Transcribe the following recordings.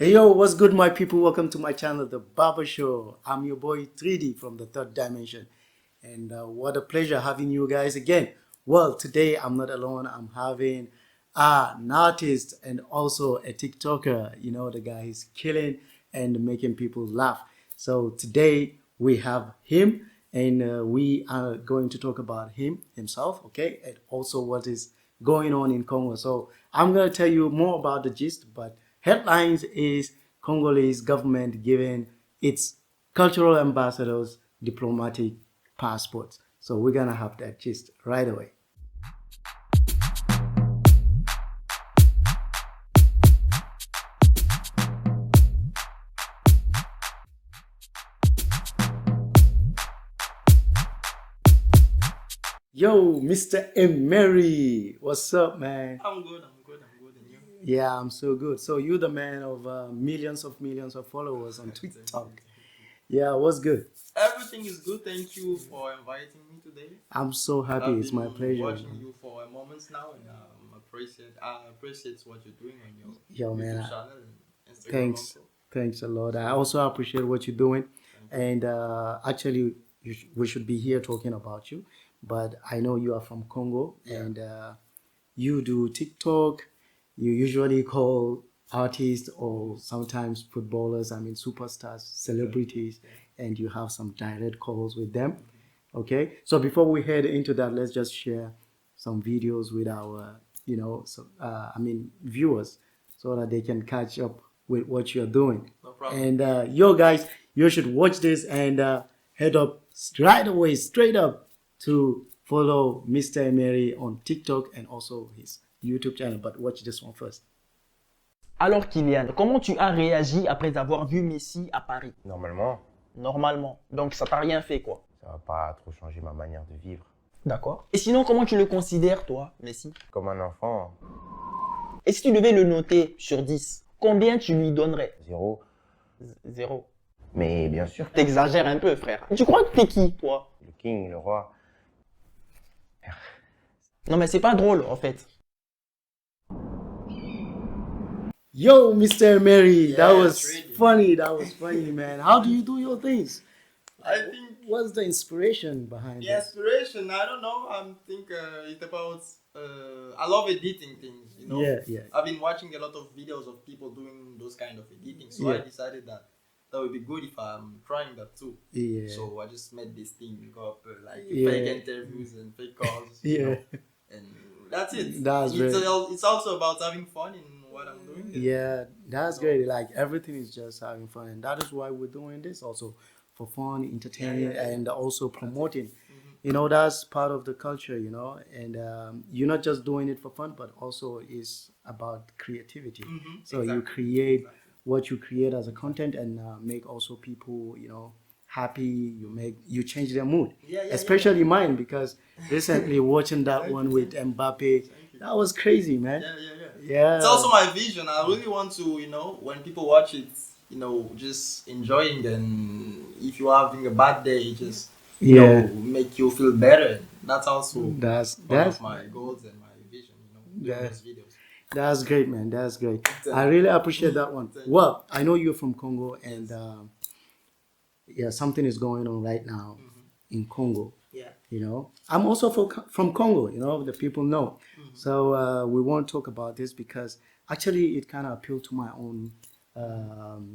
Hey yo, what's good, my people? Welcome to my channel, The Barber Show. I'm your boy 3D from the third dimension, and what a pleasure having you guys again. Well, today I'm not alone. I'm having an artist and also a TikToker. You know, the guy is killing and making people laugh. So today we have him, and we are going to talk about himself, okay, and also what is going on in Congo. So I'm going to tell you more about the gist, but headlines is Congolese government giving its cultural ambassadors diplomatic passports. So we're going to have that gist right away. Yo, Mr. Emery, what's up, man? I'm good. And you? Yeah, I'm so good. So you're the man of millions of followers on Thank you. TikTok. Yeah, what's good? Everything is good. Thank you for inviting me today. I'm so happy. I've It's my been pleasure. watching you for a moment now, and I appreciate what you're doing on your Yo, man, YouTube channel and Instagram thanks. also. Thanks a lot. I also appreciate what you're doing. Thank you. And actually, we should be here talking about you. But I know you are from Congo, Yeah. and you do TikTok. You usually call artists or sometimes footballers, I mean superstars, celebrities, and you have some direct calls with them. Okay. So before we head into that, let's just share some videos with our, viewers, so that they can catch up with what you're doing. No problem. And yo, guys, you should watch this and head up right away, straight up to follow Mr. Emery on TikTok and also his YouTube channel. But watch this one first. Alors Kylian, comment tu as réagi après avoir vu Messi à Paris? Normalement, Normalement. Donc ça t'a rien fait quoi. ça va pas trop changer ma manière de vivre. D'accord. Et sinon, comment tu le considères toi, Messi? Comme un enfant, Et si tu devais le noter sur 10, combien tu lui donnerais? 0. 0. Mais bien sûr, T'exagères un peu, frère. Tu crois que t'es qui, toi? le king, le roi. Non mais c'est pas drôle en fait. Yo, Mr. Emery, that Yeah, was really. funny. That was funny, man. How do you do your things? I think What's the inspiration behind the inspiration. I don't know. I think it's about. I love editing things. You know. Yeah. I've been watching a lot of videos of people doing those kind of editing, so I Yeah. decided that would be good if I'm trying that too. Yeah. So I just made this thing up like Yeah. fake interviews and fake calls. you Yeah. know, and that's it. That's great. It's also about having fun in what I'm doing. Yeah, that's great. Like everything is just having fun, and that is why we're doing this also for fun, entertaining, Yeah. and also promoting. You know, that's part of the culture. You know, and you're not just doing it for fun, but also is about creativity. So you Exactly. create what you create as a content, and make also people, happy. You change their mood, Yeah, especially mine, because recently watching that one with Mbappe, that was crazy, man. Yeah. Yeah. It's also my vision. I really want to, when people watch it, just enjoying. And if you're having a bad day, it just, Yeah. make you feel better. That's also That's one that's of my goals and my vision. Doing Yeah. those videos. that's great, man. That's great. I really appreciate that one. Thank you. Well, I know you're from Congo, and yeah, something is going on right now in Congo. Yeah. I'm also from Congo. The people know. So we won't talk about this because actually it kind of appealed to my own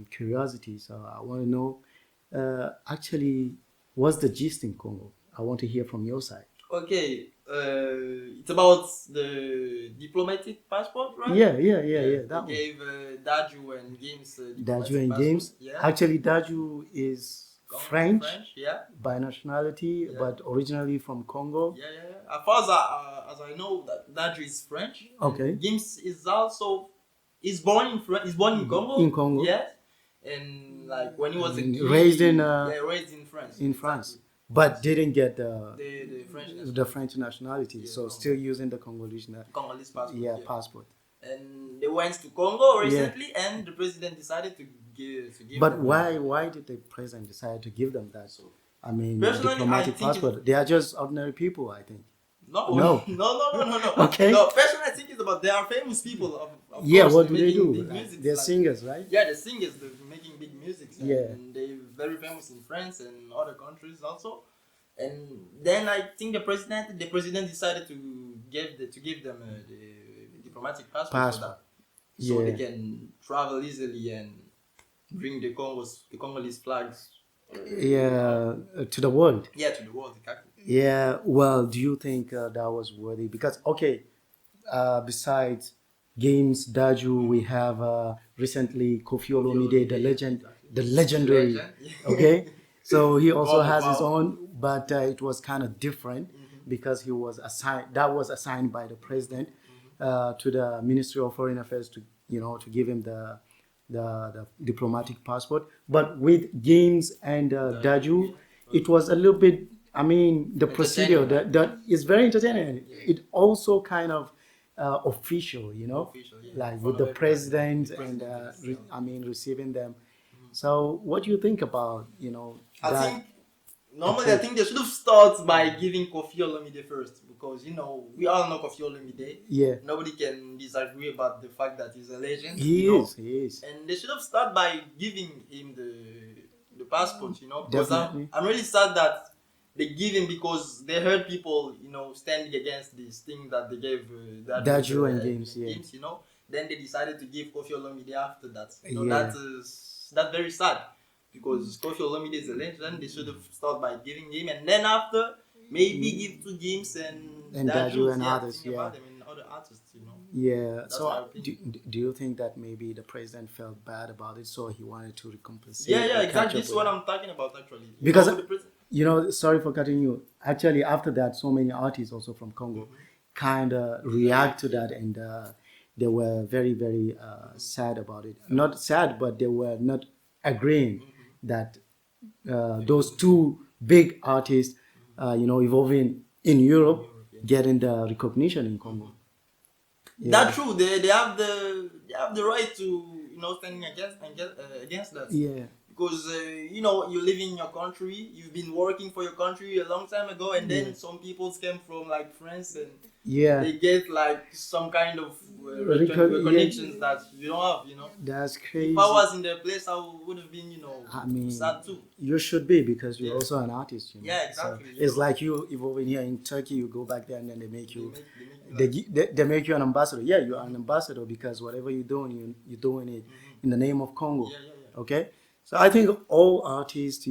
curiosity. So I want to know actually what's the gist in Congo. I want to hear from your side. Okay. It's about the diplomatic passport, right? Yeah. That They one. gave Dadju and Gims Dadju and Gims. Yeah. Actually, Dadju is French Yeah. by nationality, Yeah. but originally from Congo. Yeah. As far as I know, that Dadju is French. Okay. Gims is also born in France. He's born in Congo. In Congo. Yes. And like when he was a And kid, raised in, raised in France. In France, but didn't get The French the French nationality, Yeah, so no. still using the Congolese Congolese passport. yeah, passport. And they went to Congo recently, and the president decided to give. But them- why did the president decide to give them that? I mean, Personally, I diplomatic think passport. They are just ordinary people, I think. No, No. no. Okay. No, fashion I think is about they are famous people. Of Yeah, course, what they're do they making do? big music. They're Like, singers, right? yeah, the singers they're making big music. Yeah. And they're very famous in France and other countries also. And then I think the president decided to give them the diplomatic passport for Passport. that, so they Yeah. can travel easily and bring the Congolese flags. Yeah, to the world. Yeah, to the world. Exactly. Yeah, well, do you think that was worthy? Because, okay, besides games, Daju, we have recently Koffi Olomide, the legend, Exactly. the legendary, Legend. okay? So he also God of has his power. own, but it was kind of different because he was assigned, that was assigned by the president to the Ministry of Foreign Affairs to, to give him the diplomatic passport. But with games and Daju, it was a little bit, I mean, the procedure Entertaining, right? that is very entertaining. It also kind of official, Official, yeah. like From with the the president the and president himself. I mean receiving them. So what do you think about I that? think normally I think they should have started by giving Koffi Olomide first, because we all know Koffi Olomide. Yeah, Nobody can disagree about the fact that he's a legend. he is. He is. And they should have started by giving him the passport. Because Definitely. I'm really sad that they give him, because they heard people standing against this thing that they gave Dadju and Gims, yeah. Gims. Then they decided to give Koffi Olomide after that. Yeah. That's very sad, because Koffi Olomide is a legend. They should have started by giving him, and then after maybe give to Gims and Dadju and yeah, others, think yeah. about them and other artists. Yeah. That's So my opinion. do you think that maybe the president felt bad about it, so he wanted to recompensate? Yeah, or catch exactly. up This is with what it? I'm talking about actually. Because Go to the prison. sorry for cutting you. Actually, after that, so many artists also from Congo kind of react to that, and they were very, very sad about it. Not sad, but they were not agreeing that those two big artists, evolving in Europe, getting the recognition in Congo. That's true. They have the right to standing against that. Yeah. Because you live in your country, you've been working for your country a long time ago, and then some people came from like France, and Yeah. they get like some kind of recognitions that you don't have. That's crazy. If I was in their place, I would have been I mean, sad too. you should be, because you're Yeah. also an artist. Yeah, exactly. So it's like you evolving here in Turkey, you go back there and then they make you, They make you they make you an ambassador. Yeah, you're an ambassador because whatever you're doing, you're doing it in the name of Congo. Yeah. Okay, so I think all artists,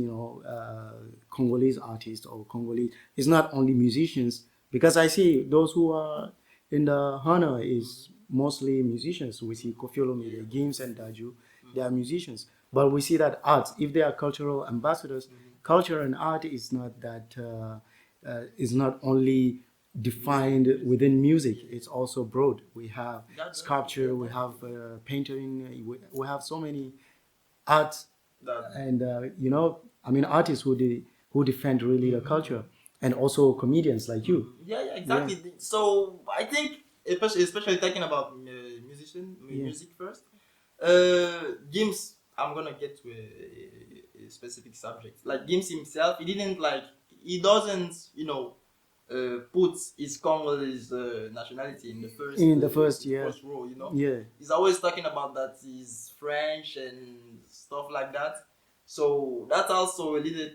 Congolese artists or Congolese, it's not only musicians, because I see those who are in the honor is mostly musicians. We see Koffi Olomide, Gims and Daju, they are musicians. But we see that arts, if they are cultural ambassadors, culture and art is not that is not only defined within music. It's also broad. We have sculpture, we have painting, we have so many arts, that. and I mean artists who defend really the culture, and also comedians like you. Yeah, exactly. So I think, especially talking about music first. Gims, I'm gonna get to a specific subject. Like Gims himself, he doesn't, put his Congolese nationality in the first first row. Yeah. He's always talking about that he's French and stuff like that. So that's also a little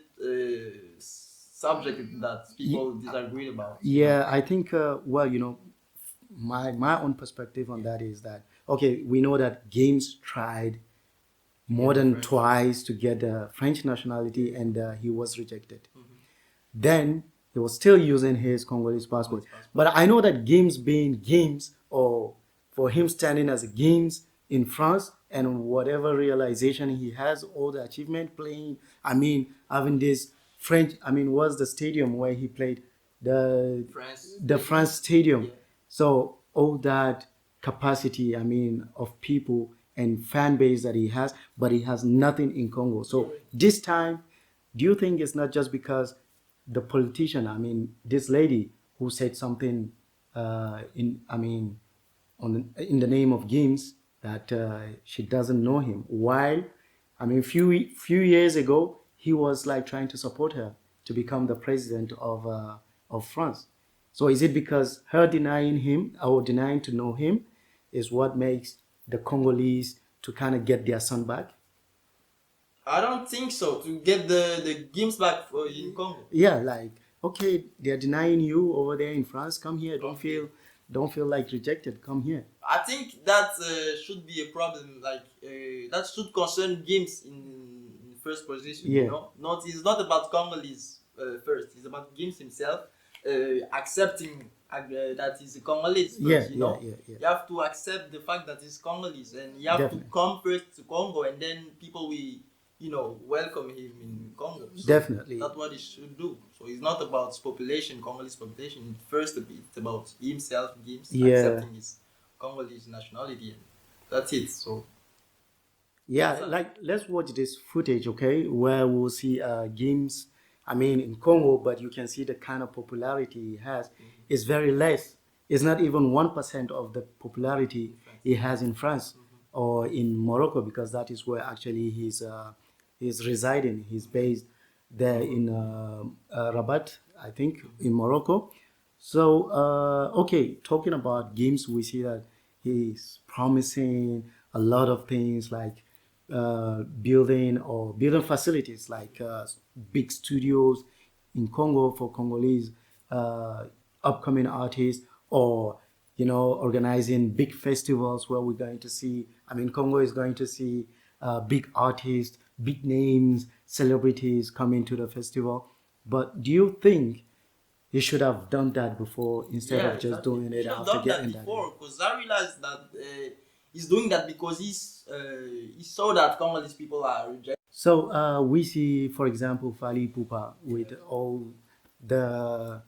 subject that people disagree about. Yeah, I think my own perspective on that is that, okay, we know that Games tried more than twice to get the French nationality, and he was rejected. Then he was still using his Congolese passport. But I know that Games being Games, or for him standing as a Games in France, and whatever realization he has, all the achievement playing, I mean, having this French, I mean, was the stadium where he played, the France stadium. Yeah. So all that capacity, I mean, of people and fan base that he has, but he has nothing in Congo. So this time, do you think it's not just because the politician, I mean, this lady who said something in the name of Gims, that she doesn't know him? While, I mean, few years ago, he was like trying to support her to become the president of France. So is it because her denying him or denying to know him is what makes the Congolese to kind of get their son back? I don't think so. To get the Gims back in Congo. Yeah, like okay, they're denying you over there in France. Come here. Okay. Don't feel like rejected. Come here. I think that should be a problem. Like that should concern Gims in first position. Yeah. You know, not it's not about Congolese first. It's about Gims himself accepting that he's a Congolese first. Yeah, You know, yeah. you have to accept the fact that he's Congolese, and you have Definitely. to come first to Congo, and then people will, you know, welcome him in Congo. So Definitely. that's what he should do. So it's not about population, Congolese population. First, it's about himself, Gims, Yeah. accepting his Congolese nationality, and that's it. So Yeah, like let's watch this footage, okay, where we'll see games. I mean, in Congo, but you can see the kind of popularity he has is very less. It's not even 1% of the popularity he has in France or in Morocco, because that is where actually he's residing. He's based there in Rabat, I think, in Morocco. So, okay, talking about games, we see that he's promising a lot of things like building facilities like big studios in Congo for Congolese uh, upcoming artists, or organizing big festivals where we're going to see. I mean, Congo is going to see big artists, big names, celebrities coming to the festival. But do you think he should have done that before instead of just exactly. doing He it should have after done that getting that? before, because I realized that he's doing that because he saw that Congolese people are rejected. So we see, for example, Fali Pupa with all the,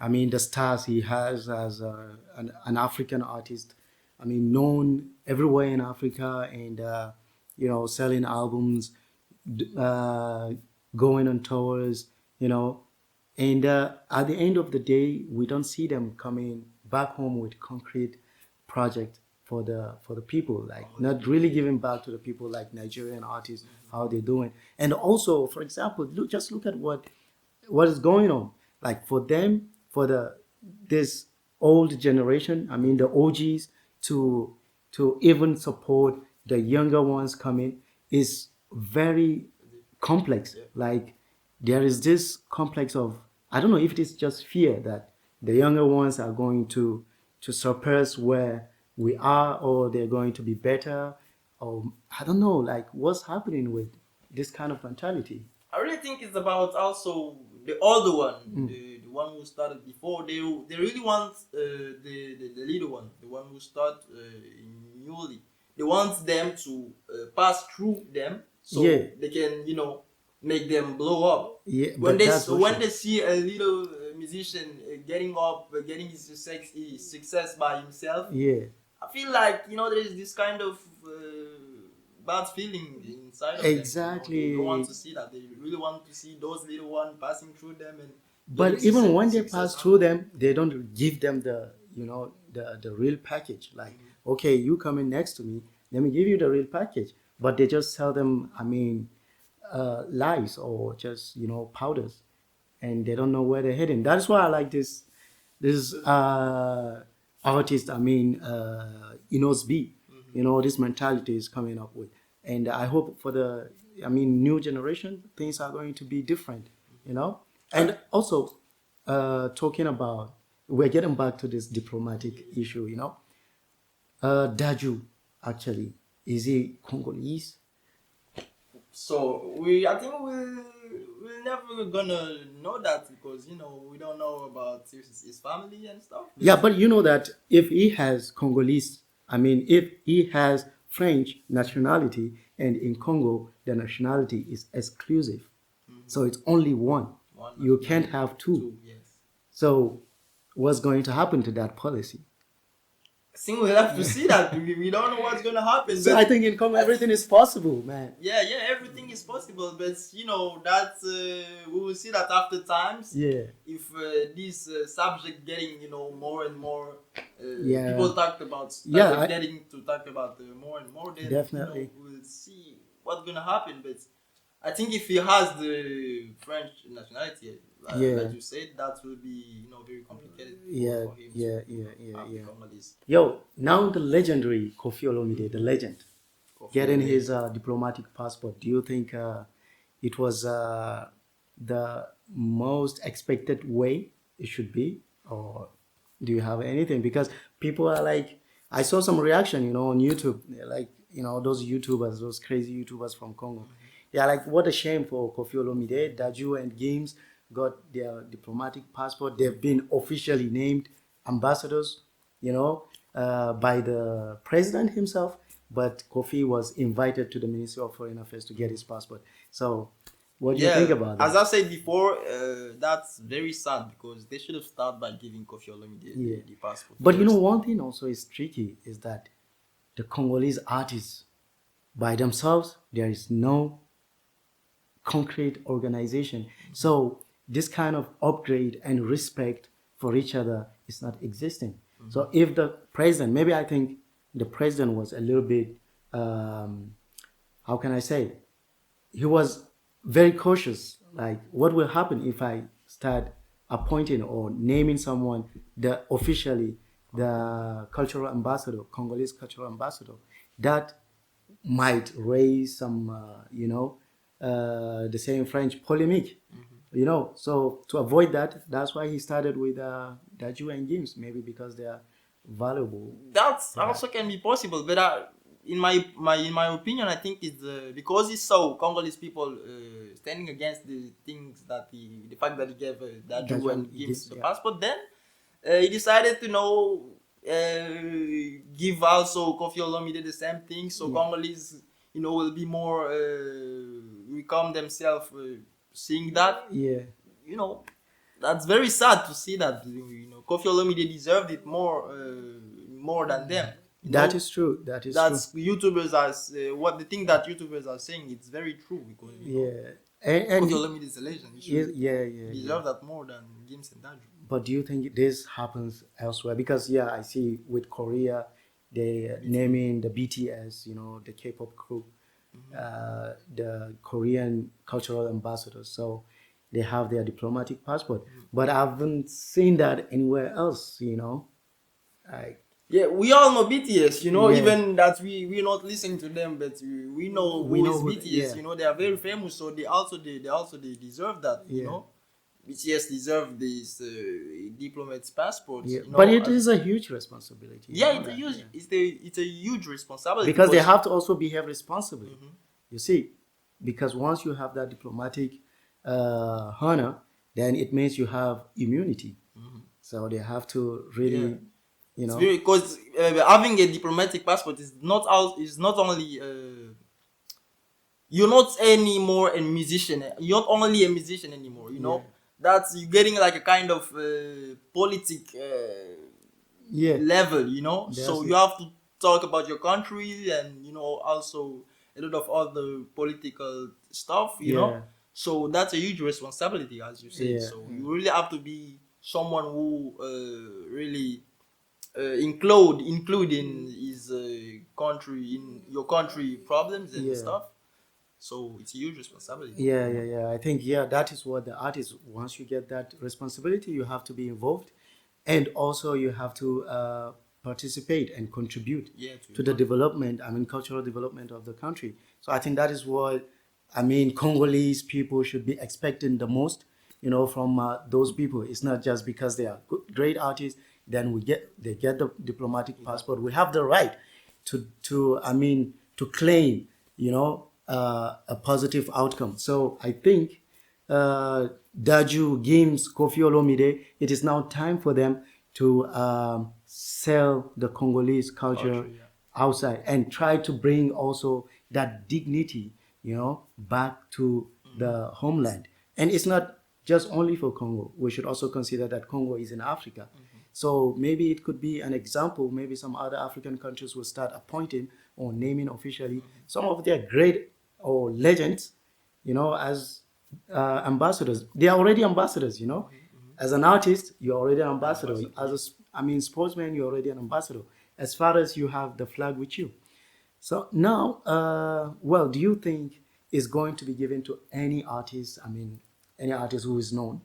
I mean, the stars he has as an African artist. I mean, known everywhere in Africa, and selling albums, uh, going on tours, you know, and at the end of the day, we don't see them coming back home with concrete project for the people, like not really giving back to the people, like Nigerian artists, how they're doing. And also, for example, just look at what is going on. Like for them, for the this old generation, I mean the OGs, to even support the younger ones coming is very complex. Like there is this complex of, I don't know if it is just fear that the younger ones are going to surpass where we are, or they're going to be better, or I don't know, like what's happening with this kind of mentality. I really think it's about also the older one, the one who started before. They really want the leader one, the one who start newly. They want them to pass through them, so Yeah. they can make them blow up. Yeah, When but they that's for when sure. they see a little musician getting up, getting his success by himself, Yeah, I feel like there is this kind of bad feeling inside of them. exactly. They don't want to see that. They really want to see those little ones passing through them and But getting even when they success pass through them, they don't give them the real package. Like, okay, you come in next to me, let me give you the real package. But they just sell them, I mean, lies, or just powders, and they don't know where they're heading. That's why I like this artist. I mean, Inos B. This mentality is coming up with, and I hope for the, I mean, new generation, things are going to be different. And also, talking about, we're getting back to this diplomatic issue. Dadju, actually, is he Congolese? So I think we're never gonna know that, because we don't know about his family and stuff. Yeah, but you know that if he has Congolese, I mean, if he has French nationality, and in Congo, the nationality is exclusive. So it's only one. One You can't nationality, have two. two, yes. So what's going to happen to that policy? I think we'll have to see that. We don't know what's gonna happen. So but I think in Congo, everything is possible, man. yeah, everything is possible, but that we will see that after times. Yeah. If this subject getting more and more, Yeah. people talked about Yeah, getting to talk about more and more. Then Definitely. we'll see what's gonna happen. But I think if he has the French nationality, Yeah. like you said, that will be very complicated Yeah, for him yeah, to have the Congolese. Yo, now the legendary Koffi Olomide, the legend, Of getting Olomide. his diplomatic passport. Do you think it was the most expected way it should be, or do you have anything? Because people are like, I saw some reaction, on YouTube, like those YouTubers, those crazy YouTubers from Congo. Yeah, like what a shame for Koffi Olomide. Dadju and Gims got their diplomatic passport. They've been officially named ambassadors, by the president himself. But Kofi was invited to the Ministry of Foreign Affairs to get his passport. So, what do you think about As that? I said before, that's very sad because they should have started by giving Koffi Olomide the passport. But first. one thing also is tricky is that the Congolese artists by themselves, there is no concrete organization. So this kind of upgrade and respect for each other is not existing. So if the president, maybe I think the president was a little bit, how can I say, he was very cautious. Like, what will happen if I start appointing or naming someone officially the cultural ambassador, Congolese cultural ambassador? That might raise some, the same French polemic. So to avoid that, that's why he started with Dadju and Gims, maybe because they are valuable. That also can be possible, but in my opinion, I think it's because he saw Congolese people standing against the things that the fact that he gave Dadju and Gims the passport. Then he decided to give also Koffi Olomide the same thing, so Congolese will be more become themselves seeing that. Yeah. That's very sad to see that Koffi Olomide deserved it more than them. That is true. That's true. YouTubers are what the thing that YouTubers are saying. It's very true because and Koffi Olomide is a legend. He should deserve that more than Gims and Dadju. But do you think this happens elsewhere? Because I see with Korea, they naming the BTS, the K-pop group, the Korean cultural ambassadors. So they have their diplomatic passport. But I haven't seen that anywhere else. Like, we all know BTS, even that we're not listening to them, but we know who is BTS. They are very famous, so they also deserve that. BTS deserve this diplomat's passport. But it is a huge responsibility. It's a huge responsibility because they have to also behave responsibly. You see, because once you have that diplomatic honor, then it means you have immunity. So they have to really. Because having a diplomatic passport is not only you're not anymore a musician. You're not only a musician anymore. That's you're getting like a kind of politic level. So you have to talk about your country and also a lot of other political stuff. So that's a huge responsibility, as you said. So you really have to be someone who really include in his country, in your country problems and stuff. So it's a huge responsibility. I think that is what the artist, once you get that responsibility, you have to be involved, and also you have to participate and contribute to the development, cultural development of the country. So I think that is what Congolese people should be expecting the most, from those people. It's not just because they are great artists, then they get the diplomatic passport. We have the right to claim, a positive outcome. So I think Dadju, Gims, Koffi Olomide, it is now time for them to sell the Congolese culture outside and try to bring also that dignity, back to the homeland. And it's not just only for Congo. We should also consider that Congo is in Africa. So maybe it could be an example. Maybe some other African countries will start appointing or naming officially some of their great or legends, as ambassadors. They are already ambassadors, As an artist, you're already an ambassador. As sportsman, you're already an ambassador. As far as you have the flag with you. So now, do you think is going to be given to any artist. I mean, any artist who is known.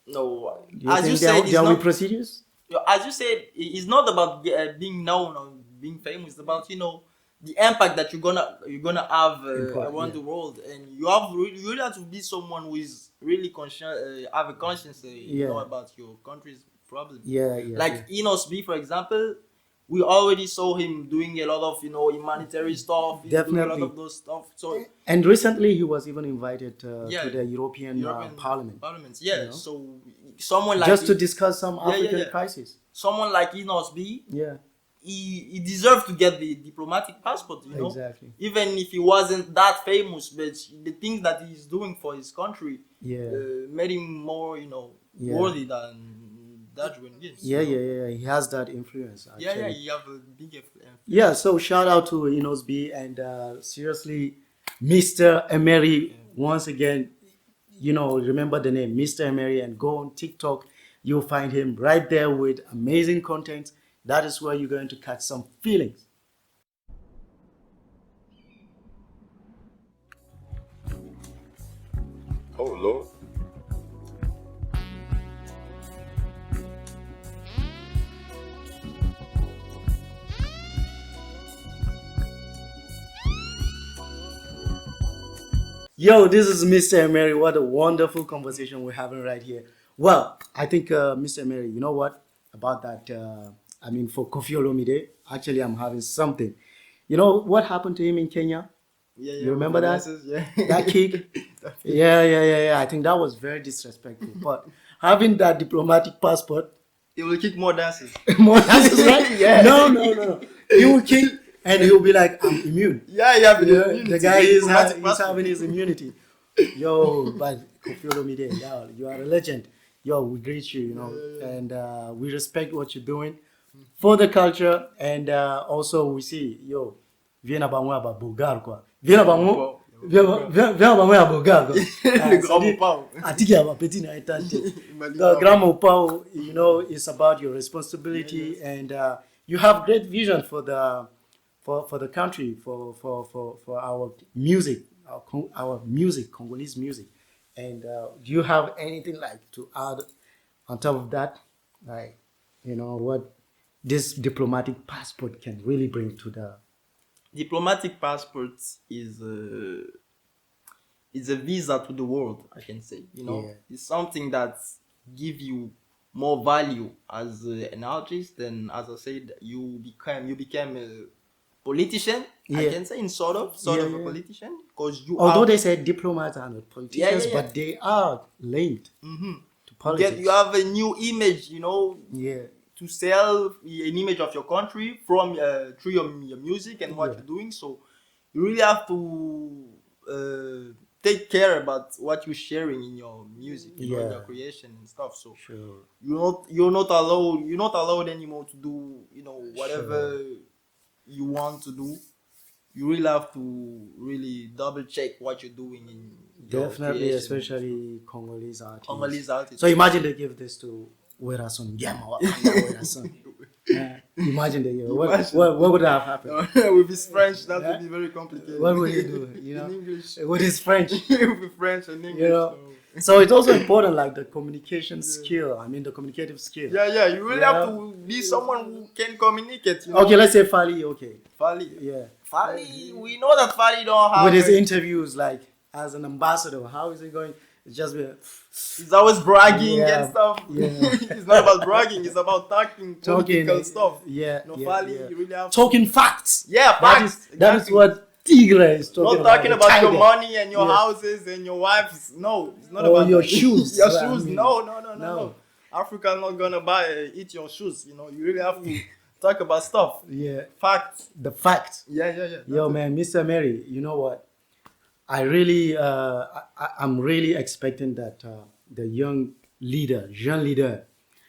No, Do you as you think there, said, it's there will be not. procedures? As you said, it's not about being known or being famous. It's about the impact that you're gonna have Important, around yeah. the world, and you really have to be someone who is really conscious, have a conscience, Yeah. about your country's problem. Yeah, yeah. Like yeah. Enos B, for example, we already saw him doing a lot of humanitarian stuff. He's doing a lot Definitely. of those stuff. So And recently, he was even invited yeah, to the European, European Parliament, parliaments. Yeah. you know? So someone like just to discuss some Yeah, yeah, African yeah. crisis. someone like Enos B, Yeah, he deserved to get the diplomatic passport, exactly. even if he wasn't that famous, but the things that he's doing for his country Yeah, made him more Yeah. worthy than Dadju and Gims. yeah, yeah, yeah. He has that influence. Actually. Yeah, he have a big Yeah, so shout out to Enos B and seriously, Mr. Emery once again. Remember the name Mr. Emery and go on TikTok. You'll find him right there with amazing content. That is where you're going to catch some feelings. Oh Lord. Yo, this is Mr. Emery. What a wonderful conversation we're having right here. Well, I think Mr. Emery, you know what about that? For Koffi Olomide, actually, I'm having something. You know what happened to him in Kenya? Yeah, You remember with the that? nurses, Yeah. That kick? Yeah. I think that was very disrespectful. But having that diplomatic passport, He will kick more dances. more chances, right? Yeah. No. He will kick and he will be like, I'm immune. Yeah, you have The guy is diplomatic he's passport. having his immunity. Yo, but Koffi Olomide, yeah, you are a legend. Yo, we greet you, and we respect what you're doing for the culture, and also we see, yo, viens abamwe aba Bulgar quoi. Viens abamwe, viens abamwe aba Bulgar quoi. Le grand mopao. Atiki aba petit na etante. The grand mopao, it's about your responsibility, and you have great vision for the country, for our music, our music, Congolese music. And do you have anything like to add on top of that? Like, what this diplomatic passport can really bring to the Diplomatic passport is a visa to the world, I can say. Yeah. It's something that give you more value as an artist, and as I said, you became a politician. I Yeah. can say, in sort of Yeah, a yeah. politician, because you although are, they say diplomats are not politicians, Yeah. but they are linked to you politics. you have a new image, Yeah, to sell an image of your country from through your music and what Yeah. you're doing. So you really have to take care about what you're sharing in your music, in Yeah. your creation and stuff. So sure. you're not allowed anymore to do whatever you want to do. You really have to really double check what you're doing in your Definitely, creation. especially Congolese artists. Congolese artists. So imagine they give this to Werason Yama. Imagine they give. What would have happened? With his French, that would be very complicated. What would he do? In English. With his French. With French and English. So it's also important, like the communication skill. The communicative skill. Yeah, you really Yeah. have to be someone who can communicate. Okay, let's say Fali. Okay, Fali. yeah. Fali, we know that Fali don't have. With his interviews, like as an ambassador, how is it going? It's just be He's always bragging Yeah, and stuff. yeah. It's not about bragging. It's about talking political stuff. Yeah, Fali, yeah. you really have Talking facts. Yeah, That facts. is Exactly. what Tigre is talking Not about. talking the about your tiger. money and your Yeah. houses and your wives. No, it's not Or about your that. shoes. Your Well, shoes. No. Africa not gonna eat your shoes. You really have to talk about stuff. Yeah, Facts. the facts. Yeah. Yo, man, Mr. Mary, you know what? I really, I'm really expecting that the young leader,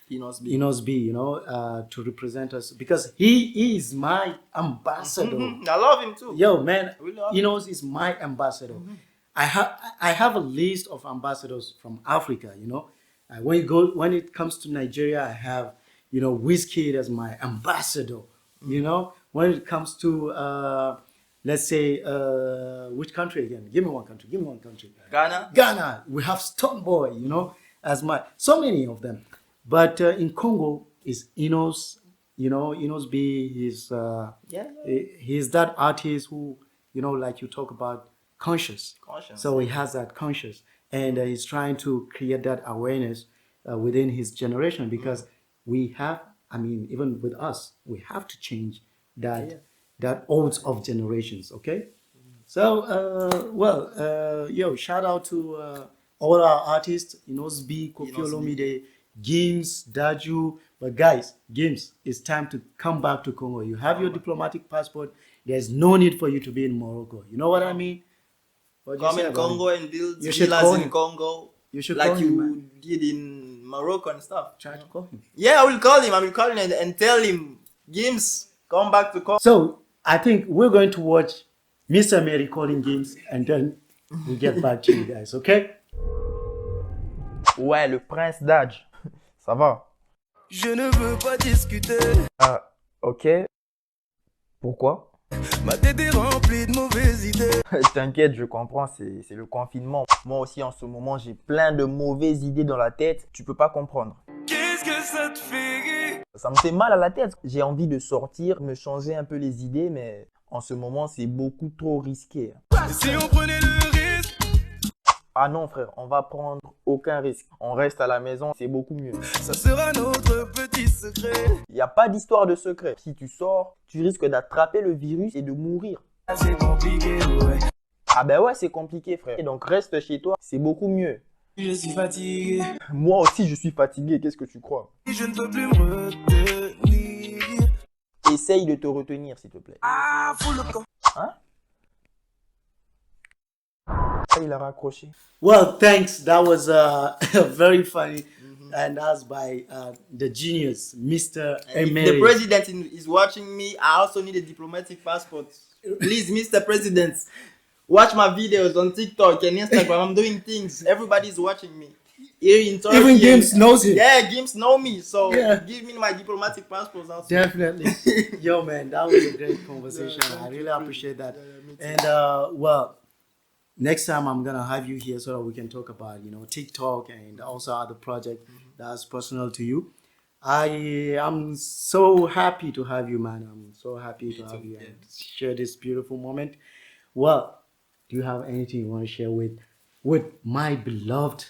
He must be. Enos B, to represent us because he is my ambassador. I love him too. Yo, man, We love Enos is my ambassador. I have a list of ambassadors from Africa. When it comes to Nigeria, I have Wizkid as my ambassador. When it comes to let's say, which country again? Give me one country. Give me one country. Ghana. Ghana. We have Stone Boy, you know, as my so many of them. But in Congo is Inos, you know, Inos B. He's that artist who, you know, like you talk about conscious. Conscious. So he has that conscious, and he's trying to create that awareness within his generation because we have. I mean, even with us, we have to change that that odds of generations. Okay. So, yo, shout out to all our artists, you know, SB, Koffi Olomide, Gims, Dadju. But guys, Gims, it's time to come back to Congo. You have your diplomatic passport. There's no need for you to be in Morocco. You know what I mean? What do you Come say in about Congo it? and build You should villas call in him. Congo. You should like call him, you man. did in Morocco and stuff. Try to call him. Yeah, I will call him. I will call him and tell him, Gims, come back to Congo. So, I think we're going to watch Mr. Mary calling Games and then we'll get back to you guys, okay? Ouais, le prince Dadj. Ça va? Je ne veux pas discuter. Ah, ok. Pourquoi? Ma tête est remplie de mauvaises idées. T'inquiète, je comprends, c'est le confinement. Moi aussi, en ce moment, j'ai plein de mauvaises idées dans la tête. Tu peux pas comprendre. Qu'est-ce que ça te fait? Ça me fait mal à la tête. J'ai envie de sortir, me changer un peu les idées, mais en ce moment, c'est beaucoup trop risqué. Si on prenait le risque, Ah non, frère, on va prendre aucun risque. On reste à la maison, c'est beaucoup mieux. ça sera notre petit secret. Il n'y a pas d'histoire de secret. Si tu sors, tu risques d'attraper le virus et de mourir. C'est compliqué, ouais. Ah ben ouais, c'est compliqué, frère. Et donc reste chez toi, c'est beaucoup mieux. Je suis fatigué. Moi aussi, je suis fatigué. Qu'est-ce que tu crois? Je ne peux plus me retenir. Essaye de te retenir, s'il te plaît. Ah, fous le camp. Hein? Il a raccroché. Well, thanks. That was very funny. And that's by the genius, Mr. If Emery. the president is watching me, I also need a diplomatic passport. Please, Mr. President, watch my videos on TikTok and Instagram. I'm doing things. Everybody's watching me. Here in Turkey. Even Gims knows it. Yeah, Gims know me. So Yeah. give me my diplomatic passports also. Definitely. Yo, man, that was a great conversation. I really appreciate that. And, well, next time I'm going to have you here so that we can talk about, you know, TikTok and also other project that's personal to you. I am so happy to have you, man. I'm so happy to have you and share this beautiful moment. Well, do you have anything you want to share with my beloved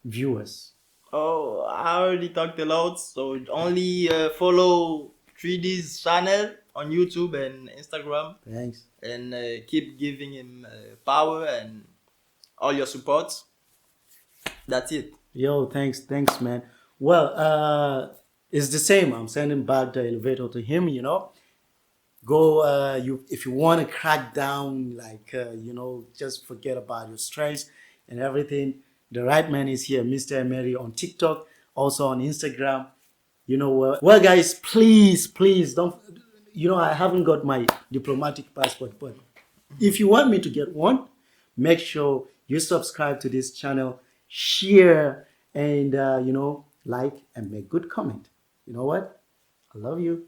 viewers? Oh, I already talked a lot. So only follow 3D's channel on YouTube and Instagram. Thanks. And keep giving him power and all your support. That's it. Yo, thanks, man. Well, it's the same. I'm sending back the elevator to him. You know, go. If you want to crack down, like you know, just forget about your stress and everything. The right man is here, Mr. Emery, on TikTok, also on Instagram. You know what? Well, guys, please don't. You know, I haven't got my diplomatic passport, but if you want me to get one, make sure you subscribe to this channel, share, and, you know, like and make good comment. You know what? I love you.